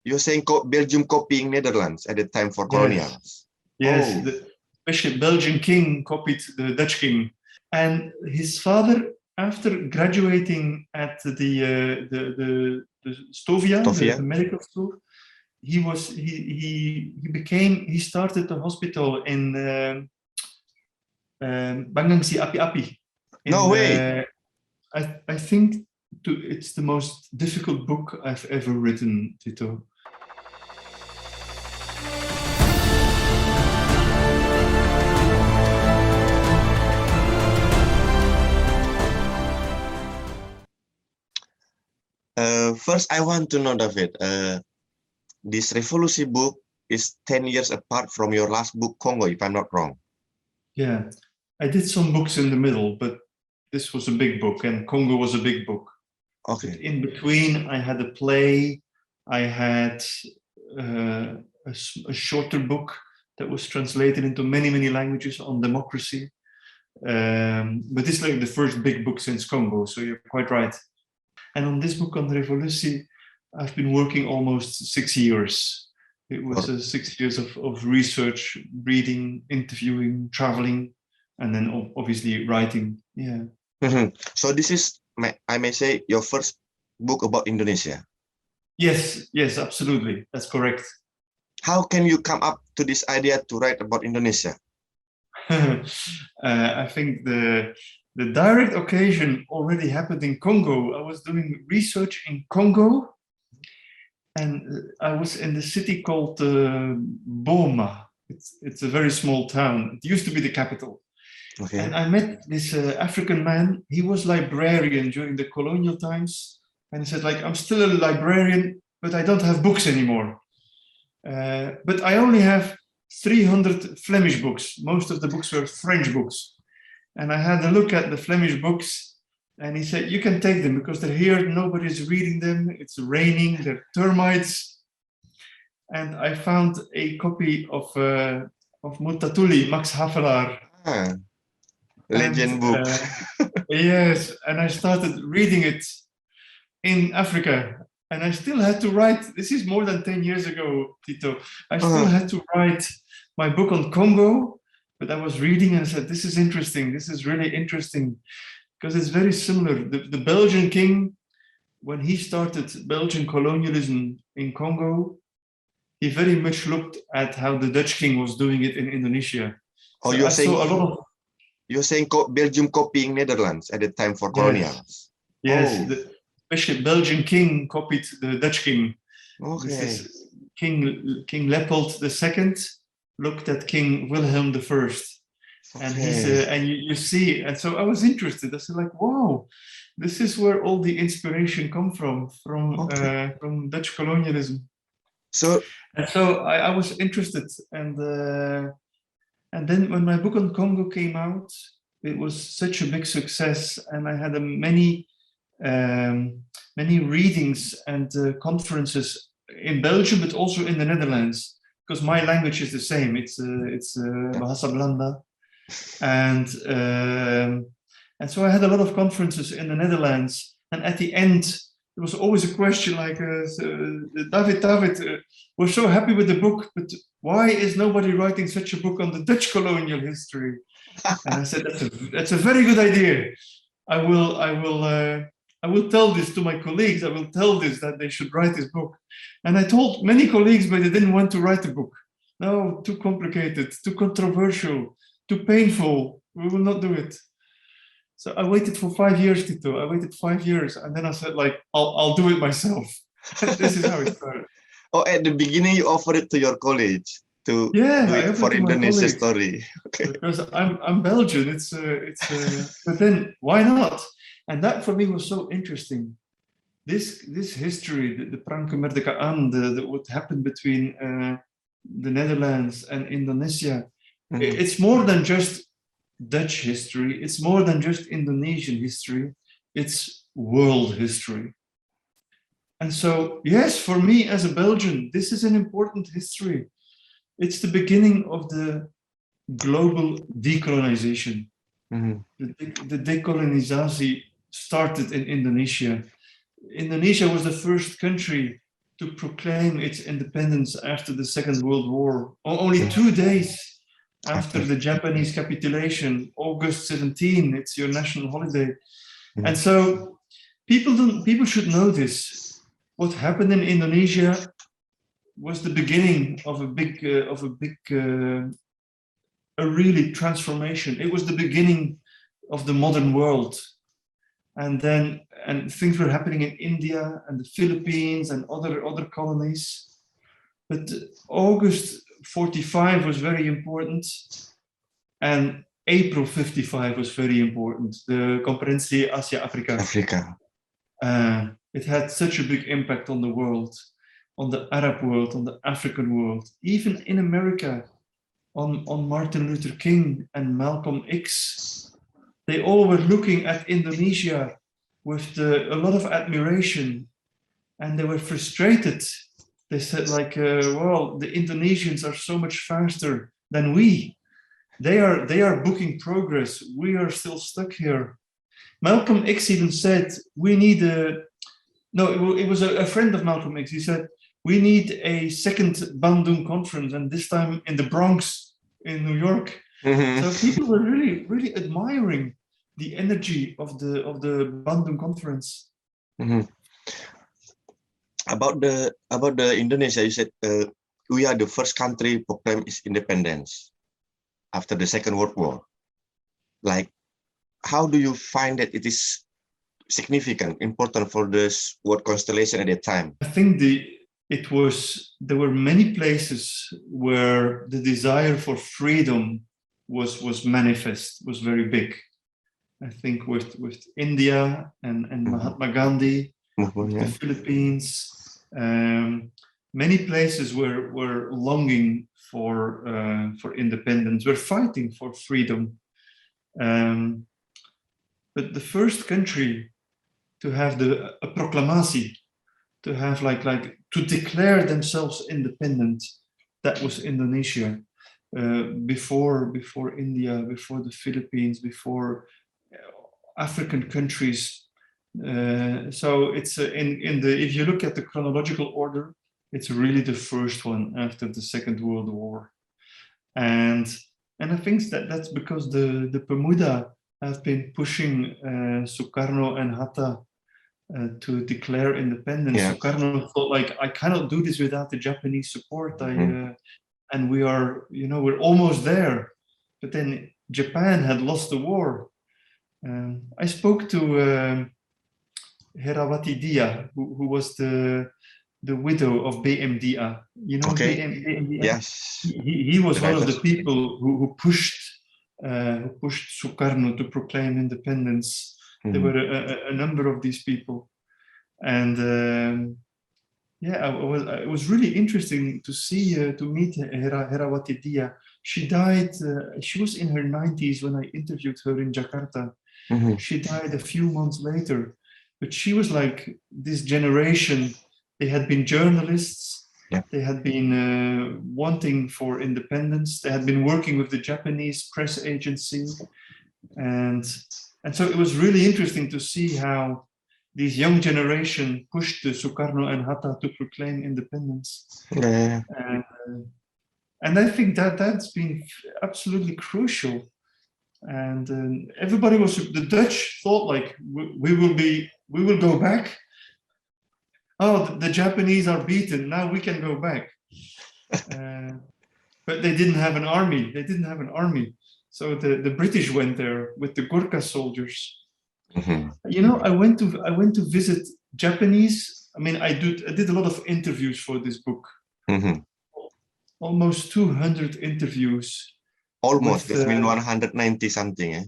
You're saying Belgium copying Netherlands at the time for colonials. Yes, especially Belgian king copied the Dutch king. And his father, after graduating at the Stovia, the medical school, he started the hospital in Bangangsi Api-Api. No way. I think it's the most difficult book I've ever written, Tito. First, I want to know, David, this Revolusi book is 10 years apart from your last book, Congo, if I'm not wrong. Yeah, I did some books in the middle, but this was a big book, and Congo was a big book. Okay. But in between, I had A Plea, I had a shorter book that was translated into many, many languages on democracy. But this is like the first big book since Congo, so you're quite right. And on this book on Revolusi, I've been working almost 6 years. It was 6 years of research, reading, interviewing, traveling, and then obviously writing. Yeah. So this is, I may say, your first book about Indonesia. Yes, absolutely. That's correct. How can you come up to this idea to write about Indonesia? I think the direct occasion already happened in Congo. I was doing research in Congo, and I was in the city called Boma. It's a very small town. It used to be the capital. Okay. And I met this African man. He was librarian during the colonial times, and he said, like, I'm still a librarian, but I don't have books anymore. But I only have 300 Flemish books. Most of the books were French books. And I had a look at the Flemish books, and he said, you can take them because they're here, nobody's reading them, it's raining, they're termites. And I found a copy of Multatuli, Max Havelaar. Legend book. Yes, and I started reading it in Africa. And I still had to write, this is more than 10 years ago, Tito. I still had to write my book on Congo, but I was reading and I said, this is interesting. This is really interesting because it's very similar. The Belgian king, when he started Belgian colonialism in Congo, he very much looked at how the Dutch king was doing it in Indonesia. Oh, so you're saying Belgium copying Netherlands at the time for colonials? Yes. Especially Belgian king copied the Dutch king. Okay. This is King Leopold II looked at King Wilhelm I. And he's and you see, and so I was interested. I said, like, wow, this is where all the inspiration come from Dutch colonialism. So I was interested, and then when my book on Congo came out, it was such a big success, and I had many readings and conferences in Belgium, but also in the Netherlands, because my language is the same. It's Bahasa Belanda, and so I had a lot of conferences in the Netherlands. And at the end, there was always a question like, David, we're so happy with the book, but why is nobody writing such a book on the Dutch colonial history? And I said, that's a very good idea. I will tell this to my colleagues. I will tell this that they should write this book. And I told many colleagues, but they didn't want to write the book. No, too complicated, too controversial, too painful. We will not do it. So I waited for 5 years, Tito. I waited 5 years. And then I said, like, I'll do it myself. This is how it started. Oh, at the beginning, you offered it to your college to do it for Indonesia story. Okay. Because I'm Belgian. But then why not? And that for me was so interesting. This history, the Perang Kemerdekaan, what happened between the Netherlands and Indonesia, it's more than just Dutch history. It's more than just Indonesian history. It's world history. And so, yes, for me as a Belgian, this is an important history. It's the beginning of the global decolonization. The decolonization started in Indonesia. Indonesia was the first country to proclaim its independence after the Second World War. Only 2 days after the Japanese capitulation, August 17, it's your national holiday. And so people should know this. What happened in Indonesia was the beginning of a really transformation. It was the beginning of the modern world. And things were happening in India and the Philippines and other colonies. But August 45 was very important, and April 55 was very important. The Conferentie Asia-Afrika. It had such a big impact on the world, on the Arab world, on the African world, even in America, on Martin Luther King and Malcolm X. They all were looking at Indonesia with a lot of admiration, and they were frustrated. They said, like, well, the Indonesians are so much faster than we. They are booking progress. We are still stuck here. Malcolm X even said, we need it was a friend of Malcolm X. He said, we need a second Bandung conference, and this time in the Bronx, in New York. So people were really, really admiring the energy of the Bandung conference. About the Indonesia, you said we are the first country proclaim its independence after the Second World War. Like, how do you find that it is significant, important for this world constellation at that time? I think there were many places where the desire for freedom was manifest, was very big. I think with India and Mahatma Gandhi, the Philippines, many places were longing for independence, were fighting for freedom. But the first country to have a proclamatie, to have like to declare themselves independent, that was Indonesia. Before India, before the Philippines, before African countries. So it's if you look at the chronological order, it's really the first one after the Second World War, and I think that's because the Pemuda have been pushing Sukarno and Hatta to declare independence. Yeah. Sukarno thought, like, I cannot do this without the Japanese support. And we are, we're almost there. But then Japan had lost the war. I spoke to Herawati Dia, who was the widow of BM Dia. You know, Okay. BM Dia? Yes. He was one of the people who pushed Sukarno to proclaim independence. There were a number of these people, and it was really interesting to meet Herawati Dia. She died. She was in her 90s when I interviewed her in Jakarta. She died a few months later, but she was like this generation. They had been journalists. Yeah. They had been wanting for independence. They had been working with the Japanese press agency, and so it was really interesting to see how this young generation pushed Sukarno and Hatta to proclaim independence. Yeah. And I think that's been absolutely crucial. And everybody the Dutch thought, like, we will go back. Oh, the Japanese are beaten. Now we can go back. But they didn't have an army. So the British went there with the Gurkha soldiers. I went to visit Japanese. I mean, I did a lot of interviews for this book. Almost 200 interviews. Almost. That means 190 something. Eh?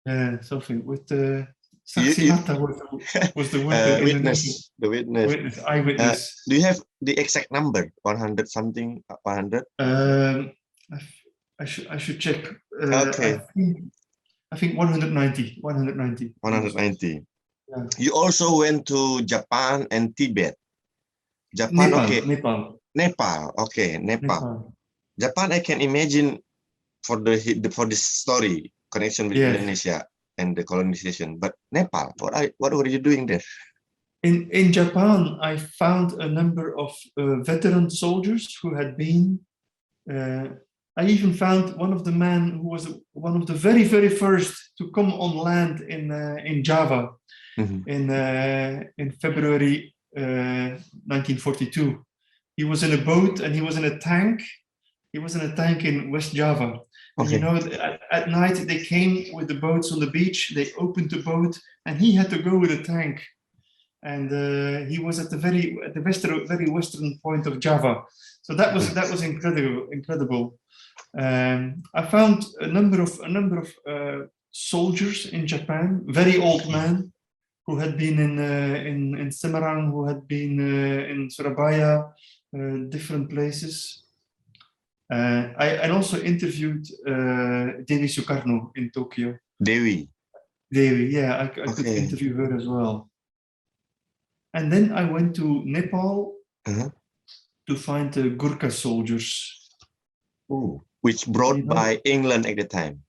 Yeah, something with the. Saksiata was the word. Witness. The witness. Eyewitness. Do you have the exact number? 100 something? 100? I should check. Okay. I think 190. 190. 190. Yeah. You also went to Japan and Tibet. Japan, Nepal, okay. Nepal. Okay, Nepal. Japan, I can imagine for this story connection with Indonesia and the colonization. But Nepal, what were you doing there? In Japan, I found a number of veteran soldiers who had been. I even found one of the men who was one of the very, very first to come on land in Java in February 1942. He was in a boat and he was in a tank. He was in a tank in West Java. And Okay. you know, at night they came with the boats on the beach. They opened the boat, and he had to go with a tank. And he was at the very western point of Java. So that was incredible. I found a number of soldiers in Japan, very old men who had been in Semarang, who had been in Surabaya, different places. I also interviewed Devi Sukarno in Tokyo. Devi, yeah, I could interview her as well. And then I went to Nepal to find the Gurkha soldiers. Ooh, which brought by England at the time.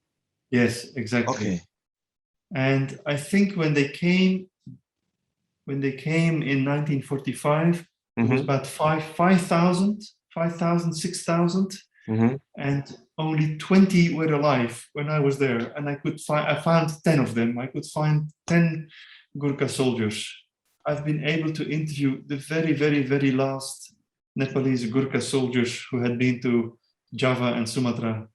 Yes, exactly. Okay. And I think when they came in 1945, it was about 5,000, 6,000. And only 20 were alive when I was there, and I found 10 of them. I could find 10 Gurkha soldiers. I've been able to interview the very, very, very last Nepalese Gurkha soldiers who had been to Java and Sumatra,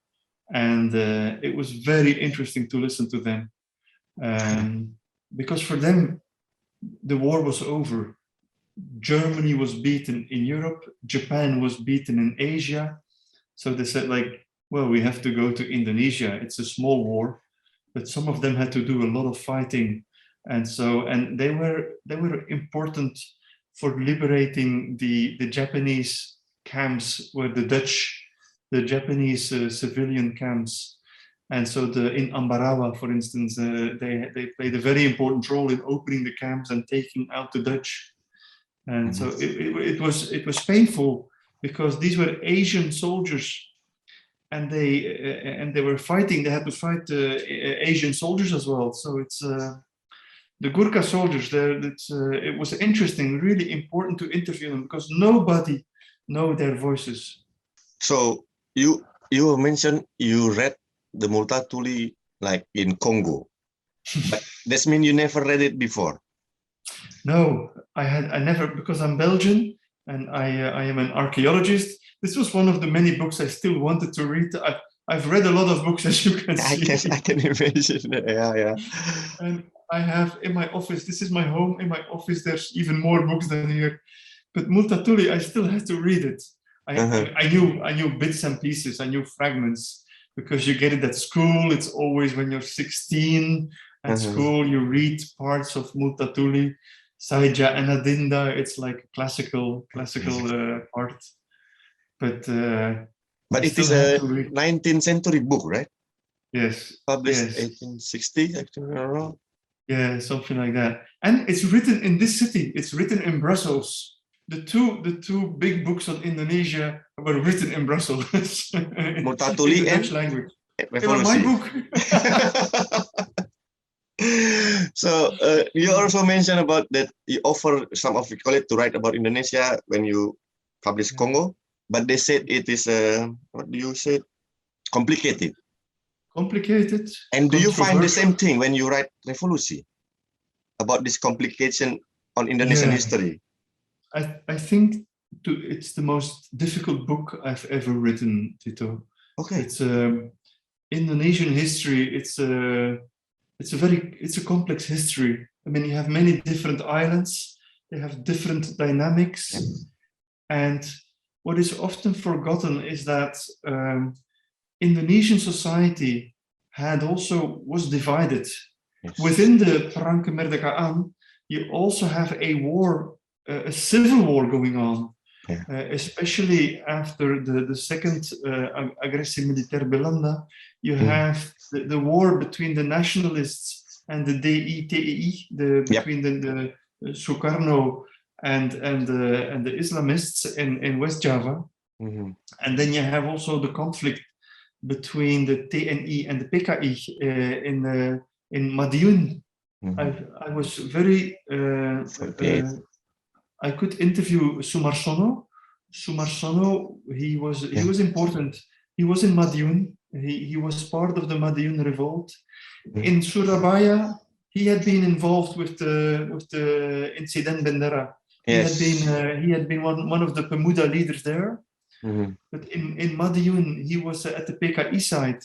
and it was very interesting to listen to them, because for them the war was over. Germany was beaten in Europe, Japan was beaten in Asia. So they said, like, well, we have to go to Indonesia. It's a small war, but some of them had to do a lot of fighting. And they were important for liberating the Japanese camps where the Japanese civilian camps. And so in Ambarawa, for instance, they played a very important role in opening the camps and taking out the Dutch. And so it was painful, because these were Asian soldiers, and they were fighting. They had to fight Asian soldiers as well. So it's the Gurkha soldiers there. It was interesting, really important to interview them, because nobody know their voices. So you mentioned you read the Multatuli like in Congo, but that means you never read it before. No, I never, because I'm Belgian. And I am an archaeologist. This was one of the many books I still wanted to read. I've read a lot of books, as you can see. I can imagine. Yeah. And I have in my office, this is my home, in my office, there's even more books than here. But Multatuli, I still had to read it. I knew bits and pieces, I knew fragments, because you get it at school. It's always when you're 16 at school, you read parts of Multatuli. Saija and Adinda, it's like classical part. But it is a 19th century book, right? Yes. Published 1860, actually. Yeah, something like that. And it's written in this city. It's written in Brussels. The two big books on Indonesia were written in Brussels. Multatuli in the Dutch language. Revolusi. My book. So you also mentioned about that you offer some of your colleagues to write about Indonesia when you publish Congo, but they said it is what do you say? Complicated. And do you find the same thing when you write Revolusi about this complication on Indonesian history? I think it's the most difficult book I've ever written, Tito. Okay. It's Indonesian history. It's a complex history. I mean, you have many different islands. They have different dynamics. And what is often forgotten is that Indonesian society was divided. Within the Perang Kemerdekaan, you also have a war, a civil war going on, especially after the second agressie militaire Belanda. You have the war between the nationalists and the DITI, between the Sukarno and the Islamists in West Java. And then you have also the conflict between the TNI and the PKI in Madiun, I was very I could interview Sumarsono. Sumarsono, he was important. He was in Madiun. He was part of the Madiun revolt. In Surabaya, he had been involved with the Incident Bendera. Yes. He had been one of the Pemuda leaders there. But in Madiun, he was at the PKI side.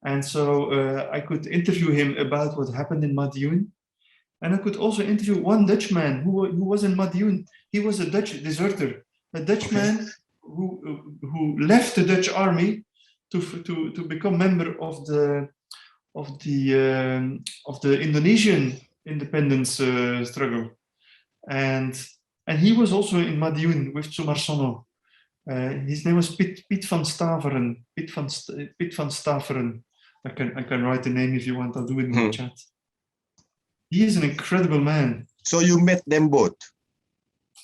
And so I could interview him about what happened in Madiun. And I could also interview one Dutchman who was in Madiun. He was a Dutch deserter, a Dutchman who left the Dutch army to become member of the Indonesian independence struggle, and he was also in Madiun with Sumarsono. His name was Piet van Staveren. Piet van Staveren. I can write the name if you want. I'll do it in the chat. He is an incredible man. So you met them both?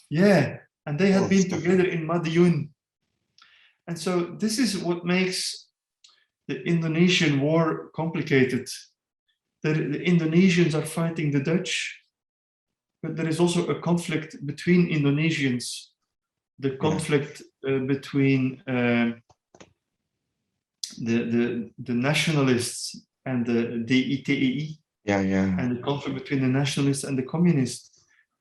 Yeah, and they had been together in Madiun. And so this is what makes the Indonesian war complicated. The Indonesians are fighting the Dutch, but there is also a conflict between Indonesians. The conflict between the nationalists and the DITEI. And the conflict between the nationalists and the communists,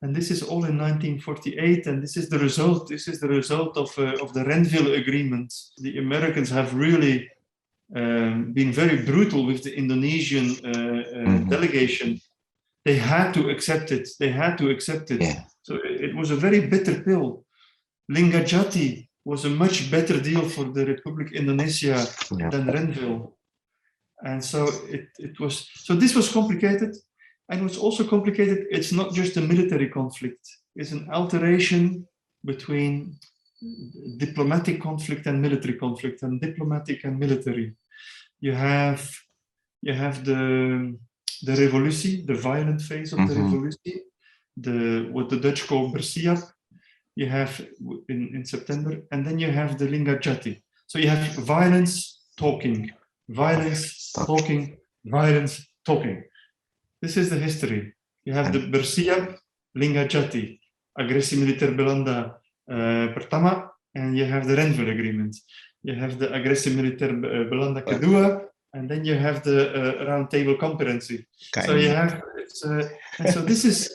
and this is all in 1948. And this is the result. This is the result of the Renville Agreement. The Americans have really been very brutal with the Indonesian delegation. They had to accept it. So it was a very bitter pill. Linggadjati was a much better deal for the Republic Indonesia than Renville. And so this was complicated, and what's also complicated, it's not just a military conflict, it's an alteration between diplomatic conflict and military conflict, and diplomatic and military. You have the revolutie, the violent phase of the revolutie, what the Dutch call Bersiap, you have in September, and then you have the Linggadjati. So you have violence, talking. Violence, talking, violence, talking. This is the history. You have the Bersiap, Linggadjati, agresi militer Belanda pertama, and you have the Renville Agreement. You have the agresi militer Belanda kedua, and then you have the Round Table Conference. So you have, and so this is,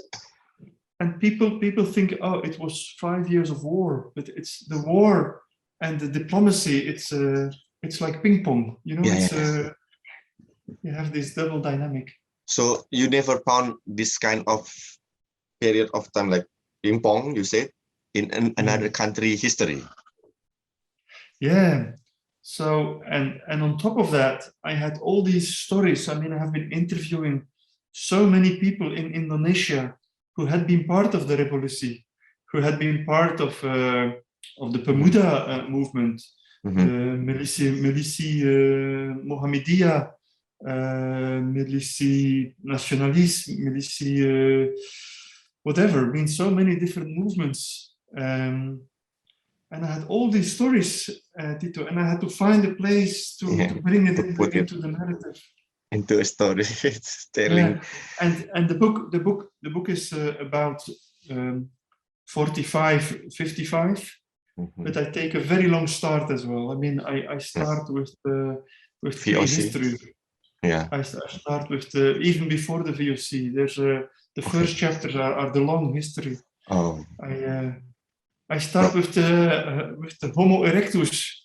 and people think, oh, it was 5 years of war, but it's the war and the diplomacy. It's like ping pong, you know. You have this double dynamic. So you never found this kind of period of time like ping pong, you said, in another country history. Yeah. So and on top of that, I had all these stories. I mean, I have been interviewing so many people in Indonesia who had been part of the Revolusi, who had been part of the Pemuda movement. Militie Mohammedia, militie nationalist, militie whatever. I mean, so many different movements, and I had all these stories, Tito, and I had to find a place to bring it into the narrative, into a story. It's telling. And the book is about 45, 55. But I take a very long start as well. I mean, I start with history. Yeah. I start with even before the VOC. There's the first chapters are the long history. Oh. I start with the Homo erectus.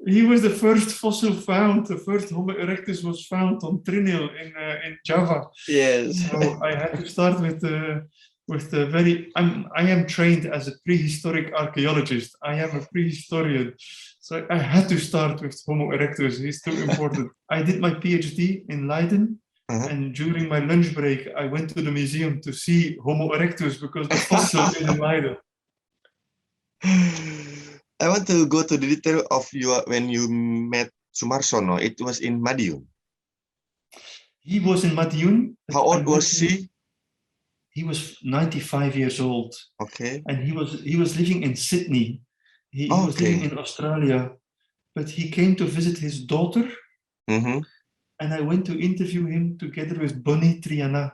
He was the first fossil found. The first Homo erectus was found on Trinil in Java. Yes. So I had to start with the I am trained as a prehistoric archaeologist. I am a prehistorian. So I had to start with Homo erectus. He's too important. I did my PhD in Leiden. And during my lunch break, I went to the museum to see Homo erectus because the fossil is in Leiden. I want to go to the detail of when you met Sumarsono. It was in Madiun. He was in Madiun. How old was he? He was 95 years old. Okay. And he was living in Sydney. He was living in Australia, but he came to visit his daughter. And and I went to interview him together with Bonnie Triana.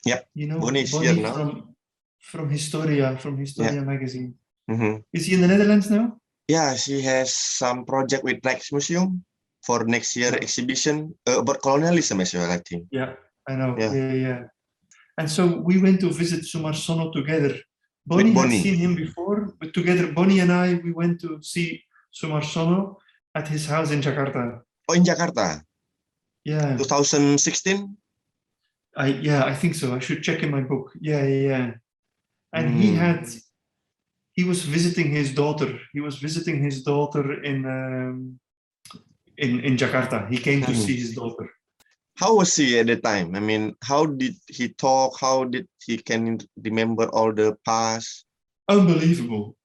Yep. You know, Bonnie is Bonnie here now. from Historia Yeah. magazine. Mm-hmm. Is he in the Netherlands now? Yeah, she has some project with Rijksmuseum for next year exhibition about colonialism as well, I think. Yeah, I know. Yeah. Yeah. And so we went to visit Sumarsono together. Bonnie had seen him before, but together, Bonnie and I, we went to see Sumarsono at his house in Jakarta. Oh, in Jakarta? Yeah. 2016? I think so. I should check in my book. Yeah. And he was visiting his daughter. He was visiting his daughter in Jakarta. He came to see his daughter. How was he at the time? I mean, how did he talk? How did he can remember all the past? Unbelievable.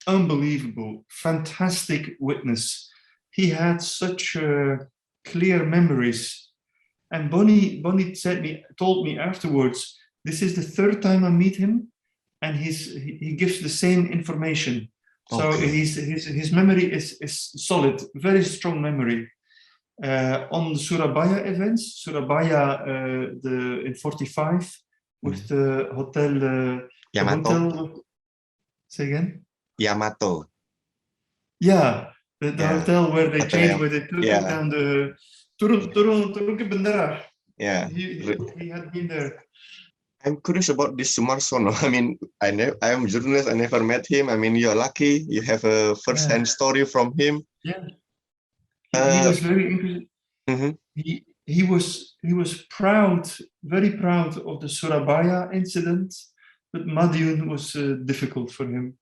Fantastic witness. He had such clear memories. And Bonnie told me afterwards, this is the third time I meet him, and he gives the same information. So his memory is solid, very strong memory. On the Surabaya events, in 45 with the hotel Yamato. Say again? Yamato. Yeah, the hotel where they changed, where they took down the Turun ke Bendera. Yeah, he had been there. I'm curious about this Sumarsono. I mean, I am a journalist. I never met him. I mean, you're lucky. You have a first-hand story from him. Yeah. He was very interested. He was proud, very proud of the Surabaya incident, but Madiun was difficult for him,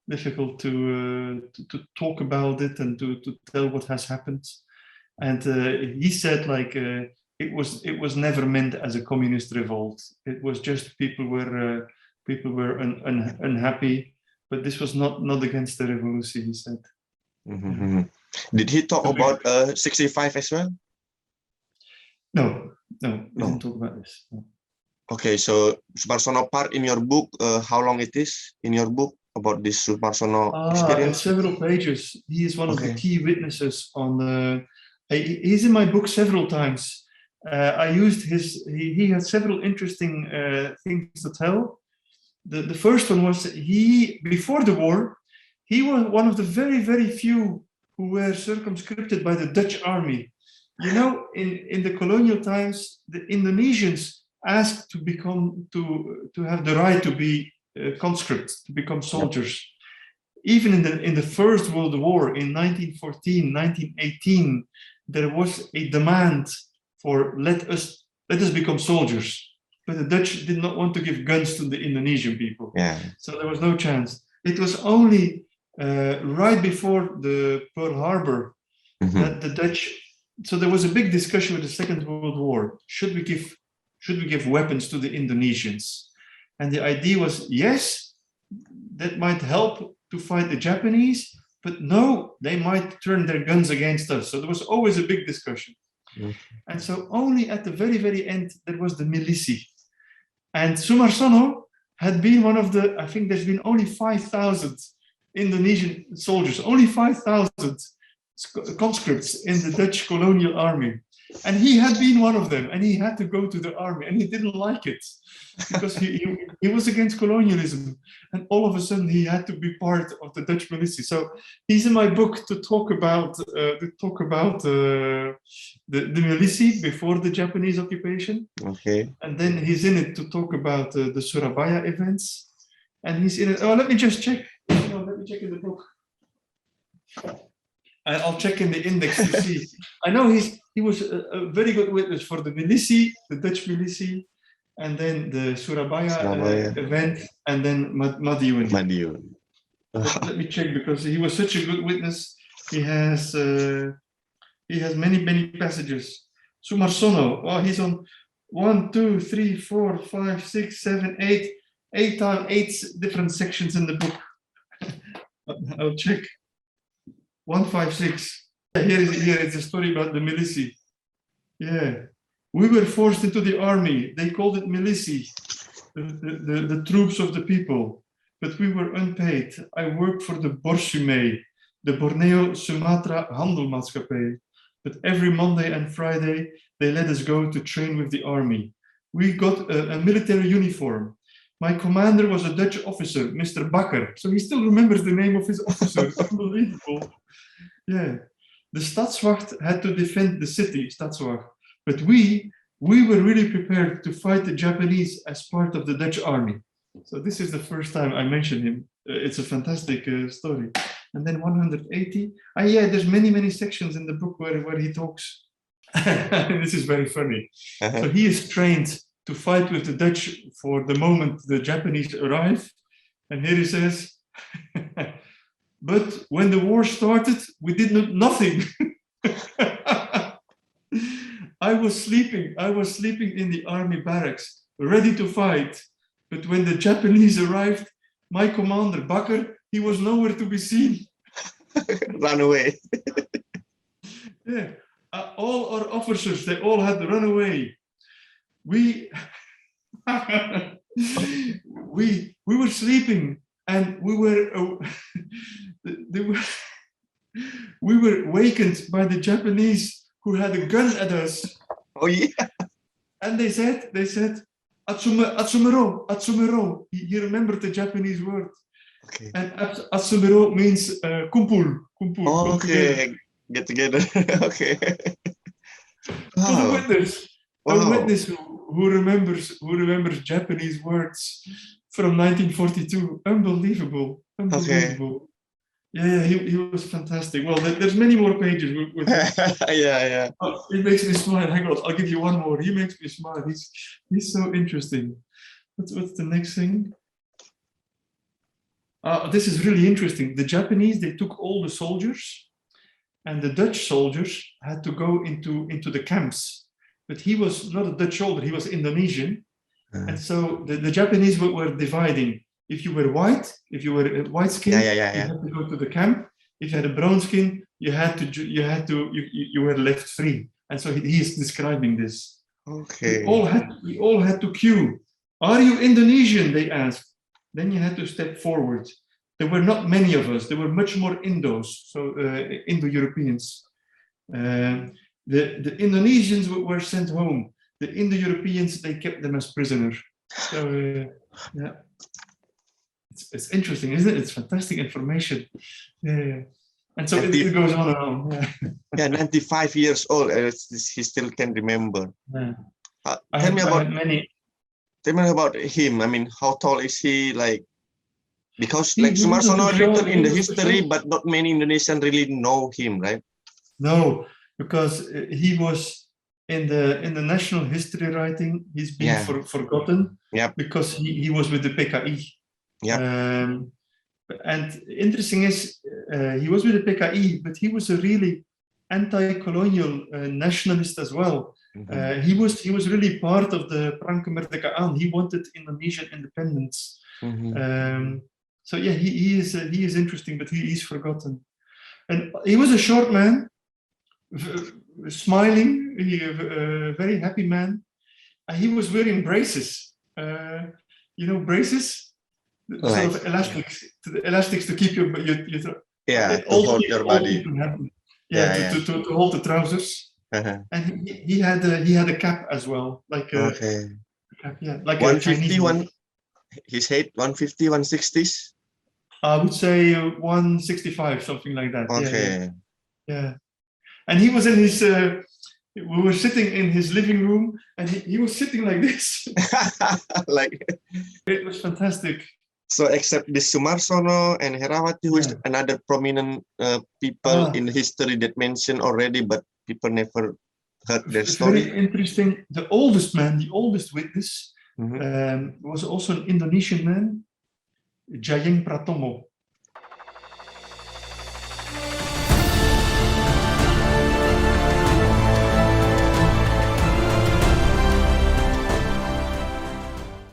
difficult to talk about it and to tell what has happened. And he said, like, it was never meant as a communist revolt. It was just people were unhappy, but this was not against the Revolusi, he said. Did he talk about 65 as well? No, we didn't talk about this. No. Okay, so Sumarsono part in your book, how long it is in your book about this Sumarsono experience? It's several pages. He is one of the key witnesses on he's in my book several times. I used he had several interesting things to tell. The first one was before the war, he was one of the very, very few who were circumscribed by the Dutch army. You know, in the colonial times, the Indonesians asked to have the right to be conscripts, to become soldiers. Even in the First World War in 1914, 1918, there was a demand for let us become soldiers. But the Dutch did not want to give guns to the Indonesian people. Yeah. So there was no chance. It was only right before the Pearl Harbor that the Dutch. So there was a big discussion with the Second World War. Should we give weapons to the Indonesians? And the idea was, yes, that might help to fight the Japanese, but no, they might turn their guns against us. So there was always a big discussion. And so only at the very, very end, there was the militie. And Sumarsono had been one of the, I think there's been only 5,000 Indonesian soldiers, only 5,000 conscripts in the Dutch colonial army. And he had been one of them, and he had to go to the army, and he didn't like it because he was against colonialism, and all of a sudden he had to be part of the Dutch militia. So he's in my book to talk about the militia before the Japanese occupation. Okay. And then he's in it to talk about the Surabaya events, and he's in it. Oh, let me just check. Let me check in the book. I'll check in the index to see. I know he was a very good witness for the militia, the Dutch militia, and then the Surabaya event, and then Madiun. Let me check, because he was such a good witness. He has many passages. Sumarsono. Oh, he's on 1, 2, 3, 4, 5, 6, 7, 8 different sections in the book. I'll check. 156. Here is a story about the militia. Yeah. We were forced into the army. They called it militia, the troops of the people. But we were unpaid. I worked for the Borsume, the Borneo Sumatra Handelmaatschappij. but every Monday and Friday, they let us go to train with the army. We got a military uniform. My commander was a Dutch officer, Mr. Bakker. So he still remembers the name of his officer. Unbelievable. Yeah. The Stadswacht had to defend the city, Stadswacht. But we were really prepared to fight the Japanese as part of the Dutch army. So this is the first time I mentioned him. It's a fantastic story. And then 180. Yeah, there's many sections in the book where he talks. This is very funny. So he is trained to fight with the Dutch for the moment the Japanese arrive. And here he says, but when the war started, we did nothing. I was sleeping in the army barracks, ready to fight. But when the Japanese arrived, my commander, Bakker, he was nowhere to be seen. Run away. Yeah, all our officers, they all had to run away. We were sleeping, and we were wakened by the Japanese who had a gun at us. Oh yeah. And they said, Atsumero, Atsumero. He remembered the Japanese word. Okay. And Atsumero means kumpul. Oh, okay. Get together. Okay. Wow. A witness who remembers Japanese words from 1942. Unbelievable. Okay. Yeah, he was fantastic. Well, there's many more pages with yeah. Oh, it makes me smile. Hang on, I'll give you one more. He makes me smile. He's so interesting. What's the next thing? This is really interesting. The Japanese, they took all the soldiers, and the Dutch soldiers had to go into the camps. But he was not a Dutch soldier, he was Indonesian. And so the Japanese were dividing. If you were white, if you were white skin, you had to go to the camp. If you had a brown skin, you were left free. And so he is describing this. Okay. We all had to queue. Are you Indonesian? They asked. Then you had to step forward. There were not many of us. There were much more Indos, so Indo-Europeans. The Indonesians were sent home. The Indo-Europeans, they kept them as prisoners. So yeah, it's interesting, isn't it? It's fantastic information. Yeah. And so it goes on and on. Yeah. 95 years old. He still can remember. Yeah. Tell me about him. I mean, how tall is he? Like, because like Sumarsono written in the history, but not many Indonesians really know him, right? No, because he was in the national history writing. He's been forgotten. Yeah. Because he was with the PKI. Yeah. And interesting is he was with the PKI, but he was a really anti-colonial nationalist as well. Mm-hmm. He was really part of the Perang Kemerdekaan. He wanted Indonesian independence. Mm-hmm. So yeah, he is interesting, but he is forgotten. And he was a short man, smiling, very happy man. And he was wearing braces. Braces. Right. Sort of elastics to keep your to hold your body. To hold the trousers. And he had a cap as well, like a cap, like 150. His height 150, 160s. I would say 165, something like that. Okay. Yeah. And he was in his. We were sitting in his living room, and he was sitting like this. Like it was fantastic. So except this Sumarsono and Herawati, who is another prominent people in history that mentioned already, but people never heard their story. Very interesting. The oldest witness, was also an Indonesian man, Jayeng Pratomo.